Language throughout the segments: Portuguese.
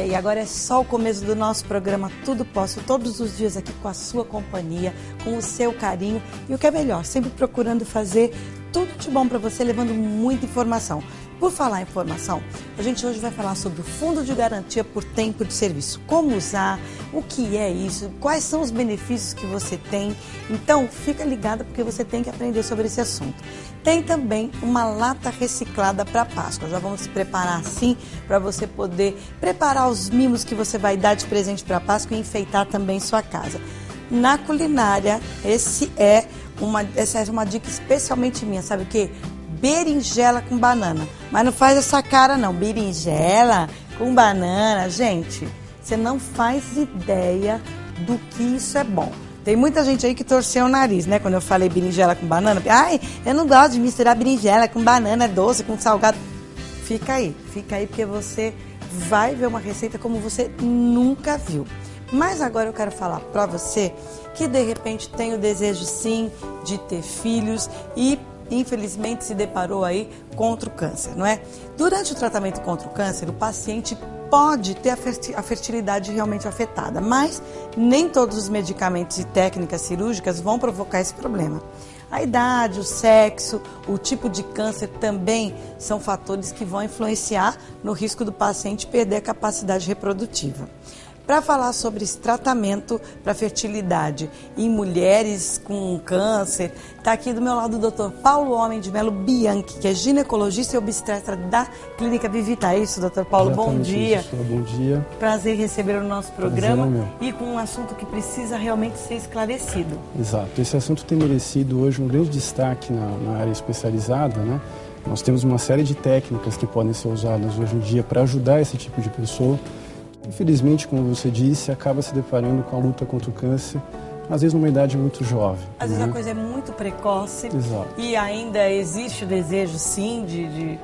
E agora é só o começo do nosso programa Tudo Posso, todos os dias aqui com a sua companhia, com o seu carinho e o que é melhor, sempre procurando fazer tudo de bom para você, levando muita informação. Por falar em informação, a gente hoje vai falar sobre o Fundo de Garantia por Tempo de Serviço. Como usar, o que é isso, quais são os benefícios que você tem. Então, fica ligado porque você tem que aprender sobre esse assunto. Tem também uma lata reciclada para Páscoa. Já vamos se preparar assim para você poder preparar os mimos que você vai dar de presente para Páscoa e enfeitar também sua casa. Na culinária, essa é uma dica especialmente minha, sabe o quê? Berinjela com banana. Mas não faz essa cara não, berinjela com banana. Gente, você não faz ideia do que isso é bom. Tem muita gente aí que torceu o nariz, né? Quando eu falei berinjela com banana. Ai, eu não gosto de misturar berinjela com banana, doce, com salgado. Fica aí porque você vai ver uma receita como você nunca viu. Mas agora eu quero falar pra você que de repente tem o desejo sim de ter filhos e infelizmente se deparou aí contra o câncer, não é? Durante o tratamento contra o câncer, o paciente pode ter a fertilidade realmente afetada, mas nem todos os medicamentos e técnicas cirúrgicas vão provocar esse problema. A idade, o sexo, o tipo de câncer também são fatores que vão influenciar no risco do paciente perder a capacidade reprodutiva. Para falar sobre esse tratamento para fertilidade em mulheres com câncer, está aqui do meu lado o Dr. Paulo Homem de Melo Bianchi, que é ginecologista e obstetra da Clínica Vivita. É isso, Dr. Paulo? Exatamente, bom dia. Isso, bom dia. Prazer em receber o nosso programa Prazer, e com um assunto que precisa realmente ser esclarecido. Exato. Esse assunto tem merecido hoje um grande destaque na área especializada, né? Nós temos uma série de técnicas que podem ser usadas hoje em dia para ajudar esse tipo de pessoa. Infelizmente, como você disse, acaba se deparando com a luta contra o câncer, às vezes numa idade muito jovem. Às vezes a coisa é muito precoce. Exato. E ainda existe o desejo, sim, de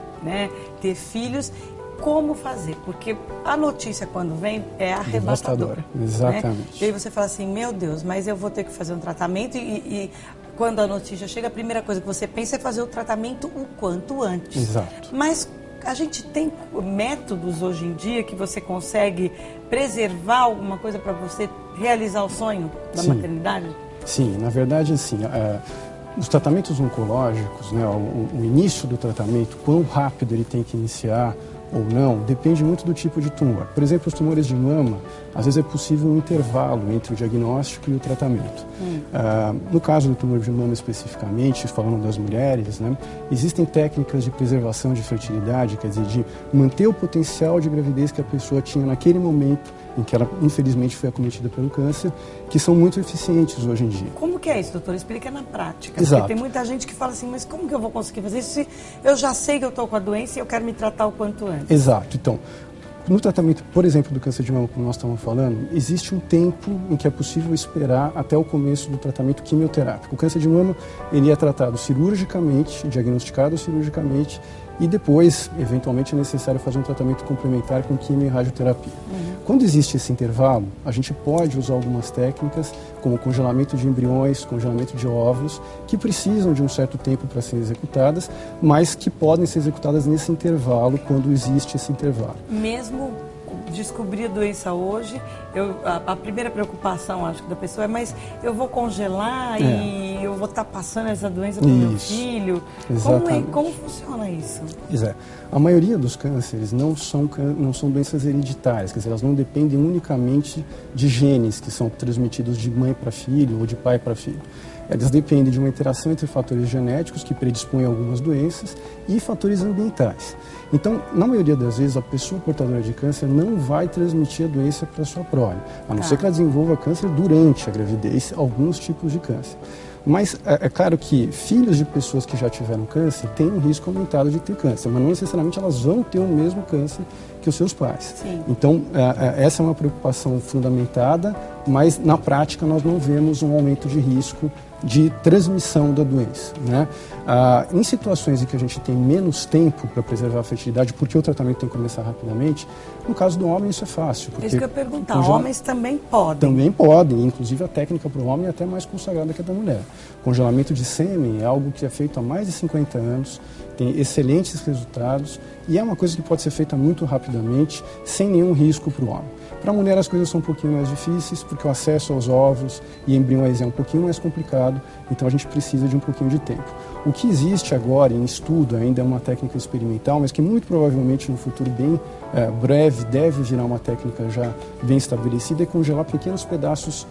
ter filhos. Como fazer? Porque a notícia, quando vem, é arrebatadora. Exatamente. Né? E aí você fala assim, meu Deus, mas eu vou ter que fazer um tratamento e quando a notícia chega, a primeira coisa que você pensa é fazer o tratamento o quanto antes. Exato. Mas a gente tem métodos hoje em dia que você consegue preservar alguma coisa para você realizar o sonho da maternidade? Sim, na verdade, assim, os tratamentos oncológicos, né, o início do tratamento, quão rápido ele tem que iniciar ou não, depende muito do tipo de tumor. Por exemplo, os tumores de mama, às vezes é possível um intervalo entre o diagnóstico e o tratamento. No caso do tumor de mama especificamente, falando das mulheres, né, existem técnicas de preservação de fertilidade, quer dizer, de manter o potencial de gravidez que a pessoa tinha naquele momento em que ela, infelizmente, foi acometida pelo câncer, que são muito eficientes hoje em dia. Como que é isso, doutor? Explica na prática. Exato. Porque tem muita gente que fala assim, mas como que eu vou conseguir fazer isso se eu já sei que eu estou com a doença e eu quero me tratar o quanto antes? Exato. Então, no tratamento, por exemplo, do câncer de mama, como nós estamos falando, existe um tempo em que é possível esperar até o começo do tratamento quimioterápico. O câncer de mama, ele é tratado cirurgicamente, diagnosticado cirurgicamente, e depois, eventualmente, é necessário fazer um tratamento complementar com quimio e radioterapia. Quando existe esse intervalo, a gente pode usar algumas técnicas, como congelamento de embriões, congelamento de óvulos, que precisam de um certo tempo para serem executadas, mas que podem ser executadas nesse intervalo, quando existe esse intervalo. Mesmo descobrir a doença hoje, a primeira preocupação, acho que da pessoa é, mas eu vou congelar e eu vou estar passando essa doença para o meu filho? Como funciona isso? A maioria dos cânceres não são doenças hereditárias, quer dizer, elas não dependem unicamente de genes que são transmitidos de mãe para filho ou de pai para filho. Elas dependem de uma interação entre fatores genéticos que predispõem a algumas doenças e fatores ambientais. Então, na maioria das vezes, a pessoa portadora de câncer não vai transmitir a doença para sua prole, a não ser que ela desenvolva câncer durante a gravidez, alguns tipos de câncer. Mas é claro que filhos de pessoas que já tiveram câncer têm um risco aumentado de ter câncer, mas não necessariamente elas vão ter o mesmo câncer que os seus pais. Sim. Então, essa é uma preocupação fundamentada, mas na prática nós não vemos um aumento de risco de transmissão da doença, né? Em situações em que a gente tem menos tempo para preservar a fertilidade, porque o tratamento tem que começar rapidamente, no caso do homem isso é fácil. Isso que eu ia perguntar, homens também podem? Também podem, inclusive a técnica para o homem é até mais consagrada que a da mulher. Congelamento de sêmen é algo que é feito há mais de 50 anos, tem excelentes resultados e é uma coisa que pode ser feita muito rapidamente, sem nenhum risco para o homem. Para a mulher as coisas são um pouquinho mais difíceis, porque o acesso aos ovos e embriões é um pouquinho mais complicado, então a gente precisa de um pouquinho de tempo. O que existe agora em estudo ainda é uma técnica experimental, mas que muito provavelmente no futuro bem breve deve virar uma técnica já bem estabelecida, é congelar pequenos pedaços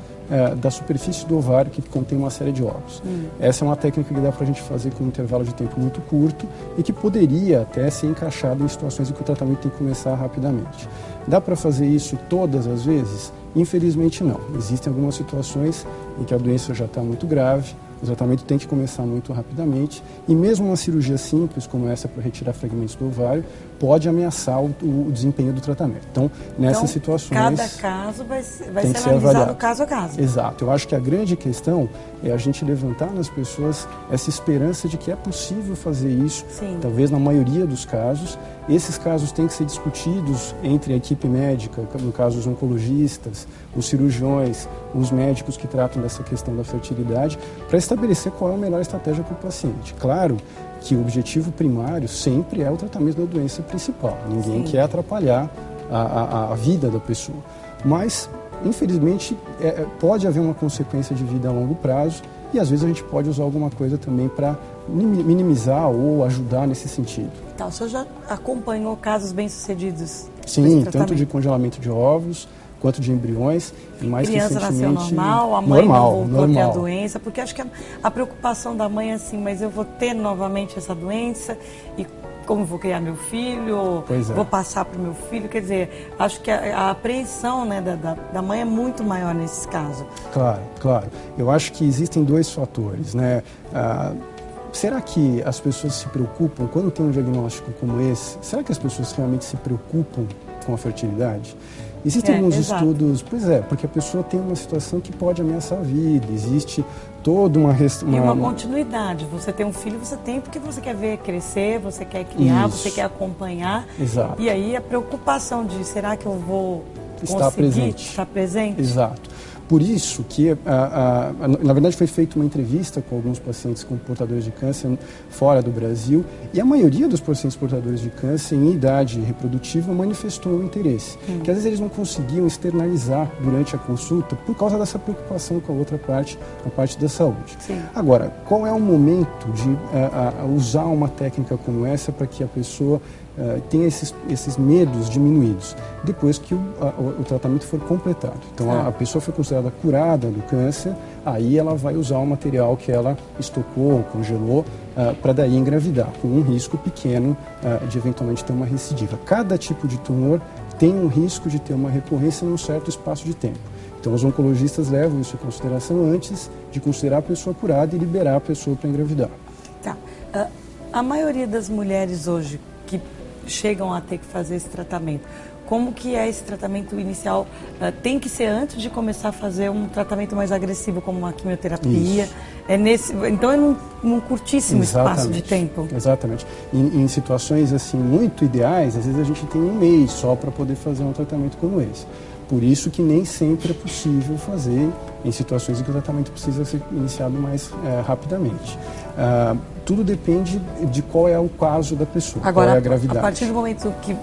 da superfície do ovário que contém uma série de ovos. Essa é uma técnica que dá para a gente fazer com um intervalo de tempo muito curto e que poderia até ser encaixada em situações em que o tratamento tem que começar rapidamente. Dá para fazer isso todas as vezes? Infelizmente não. Existem algumas situações em que a doença já está muito grave, o tratamento tem que começar muito rapidamente e mesmo uma cirurgia simples como essa para retirar fragmentos do ovário pode ameaçar o desempenho do tratamento. Então, nessas situações... cada caso vai ser analisado caso a caso. Exato. Eu acho que a grande questão é a gente levantar nas pessoas essa esperança de que é possível fazer isso, Sim. talvez na maioria dos casos. Esses casos têm que ser discutidos entre a equipe médica, no caso os oncologistas, os cirurgiões, os médicos que tratam dessa questão da fertilidade, para estabelecer qual é a melhor estratégia para o paciente. Claro que o objetivo primário sempre é o tratamento da doença principal. Ninguém Sim. quer atrapalhar a vida da pessoa. Mas, infelizmente, pode haver uma consequência de vida a longo prazo e às vezes a gente pode usar alguma coisa também para minimizar ou ajudar nesse sentido. Então, o senhor já acompanhou casos bem-sucedidos? Sim, tanto de congelamento de ovos quanto de embriões. E mais criança recentemente, nasceu normal, a mãe não voltou normal. a ter a doença, porque acho que a preocupação da mãe é assim, mas eu vou ter novamente essa doença e como vou criar meu filho, vou passar para o meu filho, quer dizer, acho que a apreensão, né, da mãe é muito maior nesses casos. Claro. Eu acho que existem dois fatores, né? Será que as pessoas se preocupam, quando tem um diagnóstico como esse, será que as pessoas realmente se preocupam com a fertilidade? Existem alguns estudos, porque a pessoa tem uma situação que pode ameaçar a vida, existe toda uma... E uma continuidade, você tem um filho, você tem porque você quer ver crescer, você quer criar, você quer acompanhar. Exato. E aí a preocupação de, será que eu vou estar presente? Exato. Por isso que, na verdade, foi feita uma entrevista com alguns pacientes com portadores de câncer fora do Brasil e a maioria dos pacientes portadores de câncer em idade reprodutiva manifestou um interesse, que às vezes eles não conseguiam externalizar durante a consulta por causa dessa preocupação com a outra parte, a parte da saúde. Sim. Agora, qual é o momento de usar uma técnica como essa para que a pessoa tem esses medos diminuídos depois que o tratamento for completado. Então, a pessoa foi considerada curada do câncer, aí ela vai usar o material que ela estocou, congelou, para daí engravidar, com um risco pequeno de eventualmente ter uma recidiva. Cada tipo de tumor tem um risco de ter uma recorrência num certo espaço de tempo. Então, os oncologistas levam isso em consideração antes de considerar a pessoa curada e liberar a pessoa para engravidar. Tá. A maioria das mulheres hoje que chegam a ter que fazer esse tratamento, como que é esse tratamento inicial? Tem que ser antes de começar a fazer um tratamento mais agressivo, como uma quimioterapia? Então é num curtíssimo espaço de tempo? Exatamente. Em situações assim muito ideais, às vezes a gente tem um mês só para poder fazer um tratamento como esse. Por isso que nem sempre é possível fazer em situações em que o tratamento precisa ser iniciado mais rapidamente. Tudo depende de qual é o caso da pessoa, agora, qual é a gravidade. A partir do momento que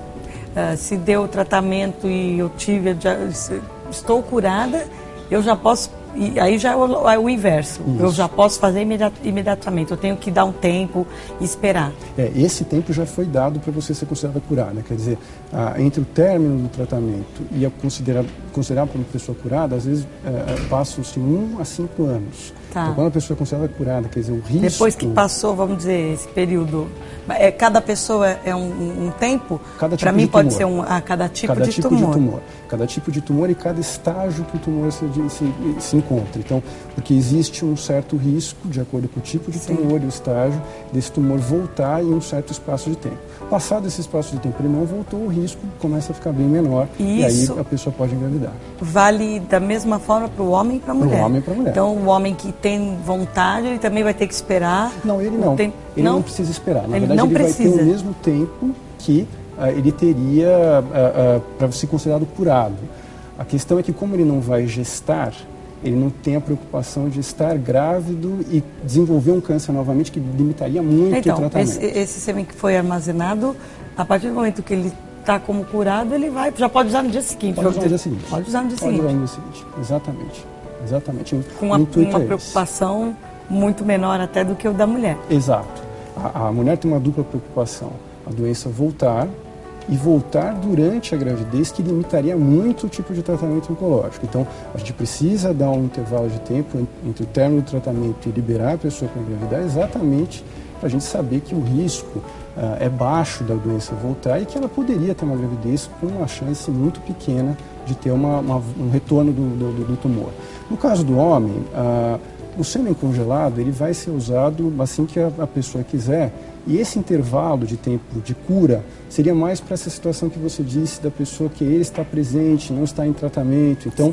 se deu o tratamento e eu estou curada, eu já posso, e aí já é o inverso, isso. Eu já posso fazer imediatamente, eu tenho que dar um tempo e esperar. Esse tempo já foi dado para você ser considerada curada, quer dizer, entre o término do tratamento e a considerar como pessoa curada, às vezes passam-se 1 a 5 anos. Tá. Então, quando a pessoa é considerada curada, quer dizer, o risco... Depois que passou, vamos dizer, esse período, cada pessoa é um tempo? Cada tipo Para mim de pode tumor. ser cada tipo Cada de tipo tumor. de tumor. Cada tipo de tumor e cada estágio que o tumor se encontra. Então, porque existe um certo risco, de acordo com o tipo de tumor e o estágio, desse tumor voltar em um certo espaço de tempo. Passado esse espaço de tempo, ele não voltou, o risco começa a ficar bem menor. E aí a pessoa pode engravidar. Vale da mesma forma para o homem e para a mulher? Para o homem e para a mulher. Então, o homem que tem vontade, ele também vai ter que esperar? Não, ele não. Ele não precisa esperar. Na verdade, ele vai ter o mesmo tempo que ele teria para ser considerado curado. A questão é que, como ele não vai gestar, ele não tem a preocupação de estar grávido e desenvolver um câncer novamente, que limitaria muito o tratamento. Esse sêmen que foi armazenado, a partir do momento que ele está como curado, ele já pode usar no dia seguinte. Pode usar no dia seguinte. Pode usar no dia seguinte. Pode usar no dia seguinte, exatamente. Com uma preocupação muito menor até do que o da mulher. Exato. A mulher tem uma dupla preocupação. A doença voltar e voltar durante a gravidez, que limitaria muito o tipo de tratamento oncológico. Então, a gente precisa dar um intervalo de tempo entre o término do tratamento e liberar a pessoa para engravidar, exatamente para a gente saber que o risco é baixo da doença voltar e que ela poderia ter uma gravidez com uma chance muito pequena de ter um retorno do tumor. No caso do homem, o sêmen congelado ele vai ser usado assim que a pessoa quiser. E esse intervalo de tempo de cura seria mais para essa situação que você disse da pessoa que ele está presente, não está em tratamento. Então,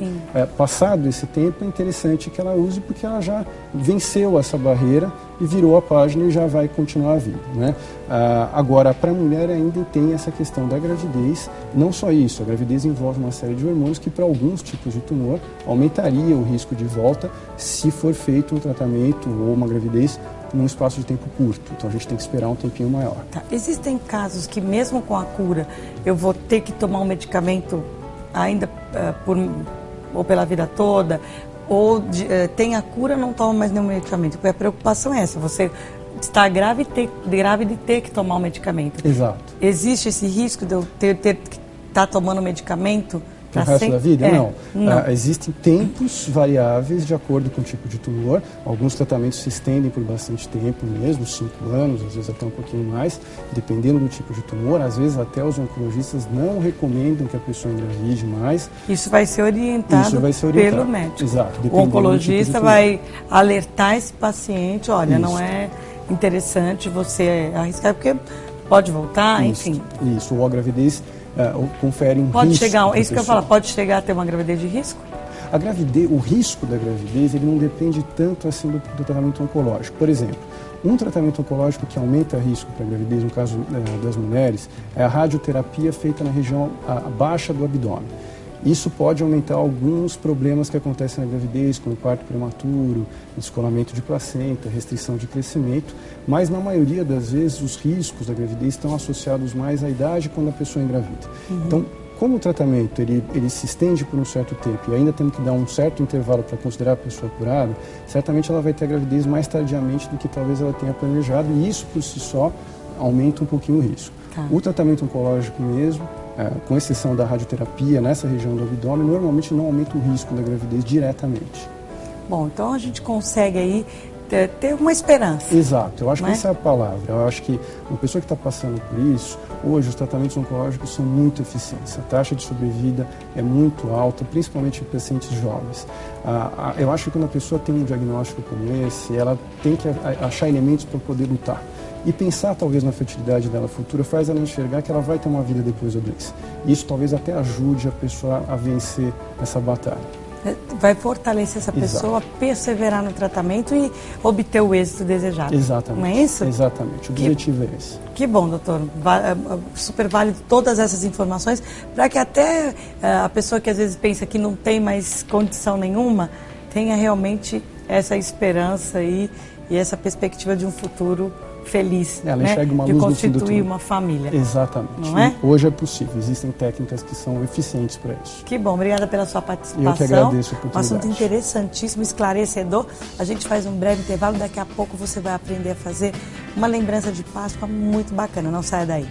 passado esse tempo, é interessante que ela use, porque ela já venceu essa barreira e virou a página e já vai continuar a vida, né? Agora, para a mulher ainda tem essa questão da gravidez. Não só isso, a gravidez envolve uma série de hormônios que, para alguns tipos de tumor, aumentaria o risco de volta se for feito um tratamento ou uma gravidez num espaço de tempo curto. Então a gente tem que esperar um tempinho maior. Tá. Existem casos que mesmo com a cura eu vou ter que tomar um medicamento ainda ou pela vida toda, ou tem a cura, não toma mais nenhum medicamento. Porque a preocupação é essa, você está grávida e ter que tomar um medicamento. Exato. Existe esse risco de eu ter que estar tomando medicamento o resto da vida? Não. Existem tempos variáveis de acordo com o tipo de tumor. Alguns tratamentos se estendem por bastante tempo mesmo, 5 anos, às vezes até um pouquinho mais, dependendo do tipo de tumor. Às vezes até os oncologistas não recomendam que a pessoa engravide mais. Isso vai ser orientado pelo médico. Exato. O oncologista vai alertar esse paciente, olha, não é interessante você arriscar, porque pode voltar, enfim. Isso, ou a gravidez confere um pode risco. Chegar, isso que eu ia falar, pode chegar a ter uma gravidez de risco? O risco da gravidez, ele não depende tanto assim do tratamento oncológico. Por exemplo, um tratamento oncológico que aumenta o risco para a gravidez, no caso das mulheres, é a radioterapia feita na região baixa do abdômen. Isso pode aumentar alguns problemas que acontecem na gravidez, como parto prematuro, descolamento de placenta, restrição de crescimento, mas na maioria das vezes os riscos da gravidez estão associados mais à idade quando a pessoa engravida. Então, como o tratamento ele se estende por um certo tempo e ainda temos que dar um certo intervalo para considerar a pessoa curada, certamente ela vai ter a gravidez mais tardiamente do que talvez ela tenha planejado, e isso por si só aumenta um pouquinho o risco. Tá. O tratamento oncológico mesmo, com exceção da radioterapia nessa região do abdômen, normalmente não aumenta o risco da gravidez diretamente. Bom, então a gente consegue aí ter uma esperança. Exato, eu acho que essa é a palavra. Eu acho que uma pessoa que está passando por isso, hoje os tratamentos oncológicos são muito eficientes. A taxa de sobrevida é muito alta, principalmente em pacientes jovens. Eu acho que quando a pessoa tem um diagnóstico como esse, ela tem que achar elementos para poder lutar. E pensar talvez na fertilidade dela futura faz ela enxergar que ela vai ter uma vida depois da doença. Isso talvez até ajude a pessoa a vencer essa batalha. Vai fortalecer essa pessoa a perseverar no tratamento e obter o êxito desejado. Exatamente. Não é isso? Exatamente. O objetivo é esse. Que bom, doutor. Super válido todas essas informações para que até a pessoa que às vezes pensa que não tem mais condição nenhuma tenha realmente essa esperança e essa perspectiva de um futuro feliz, ela enxerga uma luz de no fim do constituir túnel. uma família. Exatamente. Não é? Hoje é possível, existem técnicas que são eficientes para isso. Que bom, obrigada pela sua participação. Eu que agradeço a oportunidade. Um assunto interessantíssimo, esclarecedor. A gente faz um breve intervalo, daqui a pouco você vai aprender a fazer uma lembrança de Páscoa muito bacana. Não saia daí.